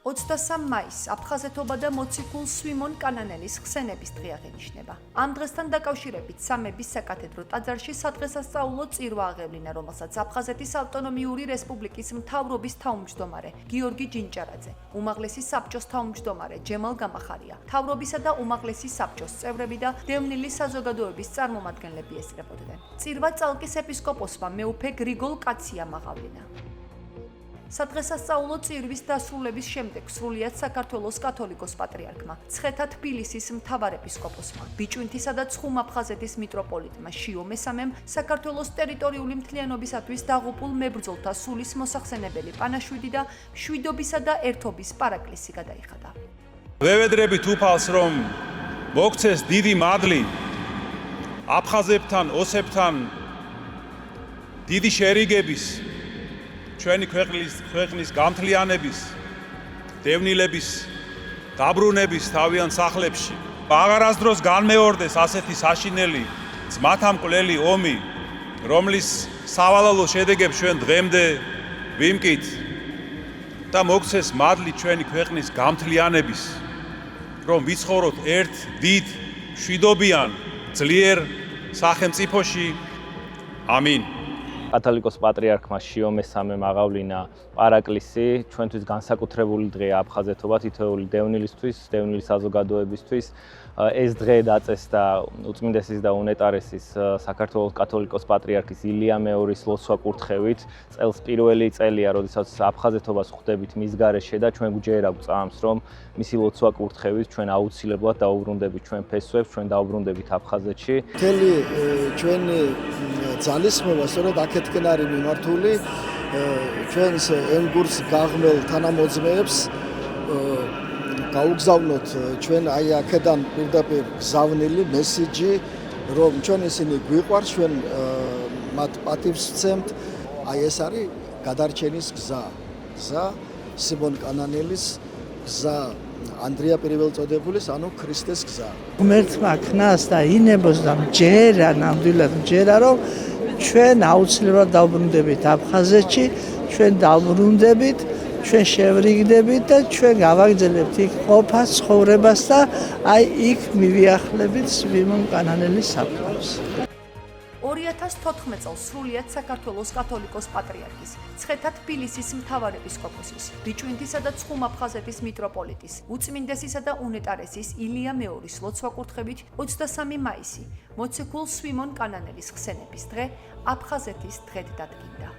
23 მაისს აფხაზეთობა და მოციქულ სვიმონ კანანელის ხსენების დღე აღინიშნება. ამ დღესთან დაკავშირებით სამების საკათედრო ტაძარში სადღესასწაულო წირვა აღევლინა, რომელსაც აფხაზეთის ავტონომიური რესპუბლიკის მთავრობის თავმჯდომარე გიორგი ჯინჭარაძე, უმაღლესი საბჭოს თავმჯდომარე ჯემალ გამახარია, მთავრობისა და უმაღლესი საბჭოს წევრები და დევნილი საზოგადოების წარმომადგენლები ესწრებოდნენ. წირვა წალკის ეპისკოპოსმა მეუფე გრიგოლ კაციამ აღავლინა. სადღესასწაულო წირვის დასრულების შემდეგ სრულიად საქართველოს კათოლიკოს პატრიარქმა, ცხეთა თბილისის მთავარ ეპისკოპოსმა, ბიჭვინთისა და ცხუმ-აფხაზეთის მიტროპოლიტმა შიო მესამემ საქართველოს ტერიტორიული მთლიანობისათვის დაღუპულ მებრძოლთა სულის მოსახსენებელი პანაშვიდი და მშვიდობისა და ერთობის პარაკლისი გადაიხადა. ვევედრებით უფალს, რომ მოგცეს დიდი მადლი აფხაზებთან, ოსებთან დიდი შერიგების ჩვენი ქვეყნის გამთლიანების, დევნილების, დაბრუნების თავიანთ სახლებში. აღარასდროს განმეორდეს ასეთი საშინელი, ძმათა მკვლელი ომი, რომლის სავალალო შედეგებს ჩვენ დღემდე ვიმკით და მოგცეს მადლი ჩვენი ქვეყნის გამთლიანების, რომ ვიცხოვროთ ერთ დიდ, მშვიდობიან, ძლიერ სახელმწიფოში. ამინ. კათოლიკოს პატრიარქმა შიო მესამემ აღავლინა პარაკლისი, ჩვენთვის განსაკუთრებული დღეა აფხაზეთობა თითოეული დევნილისთვის, დევნილი საზოგადოებისთვის. ეს დღე დაწესდა უწმინდესის და უნეტარესის საქართველოს კათოლიკოს პატრიარქის ილია მეორის ლოცვა კურთხევით. წელს პირველი წელია, როდესაც აფხაზეთობას ხვდებით მის გარეშე და ჩვენ გვჯერა გვწამს, რომ მისი ლოცვა კურთხევით ჩვენ აუცილებლად დაუბრუნდებით ჩვენ ფესვებს, ჩვენ დაუბრუნდებით აფხაზეთში. მთელი ჩვენი ძალისხმევა სწორედ აქეთკენ არის მიმართული ჩვენს ენგურს გაღმელ თანამოძმეებს გაუგზავნოთ ჩვენ აი აქედან პირდაპირ გზავნილი მესიჯი, რომ ჩვენ ისინი გვიყვარს, ჩვენ მათ პატივს ვცემთ. აი ეს არის გადარჩენის გზა. გზა სიმონ კანანელის გზა, ანდრია პირველწოდებულის, ანუ ქრისტეს გზა. ღმერთმა ქნას და ინებოს და მჯერა, ნამდვილად მჯერა, რომ ჩვენ აუცილებლად დავბრუნდებით აფხაზეთში, ჩვენ დავბრუნდებით, ჩვენ შევრიგდებით და ჩვენ გავაგრძელებთ იქ ყოფას, ცხოვრებას და აი იქ მივიახლებით სვიმონ კანანელის საფლავს. 2014 წელს სრულიად საქართველოს კათოლიკოს პატრიარქის, ცხეთა თბილისის მთავარ ეპისკოპოსის, ბიჭვინთისა და ცხუმ-აფხაზეთის მიტროპოლიტის, უწმინდესისა და უნეტარესის ილია მეორის ლოცვა კურთხევით 23 მაისი, მოციქულ სვიმონ კანანელის ხსენების დღე აფხაზეთის დღედ დადგინდა.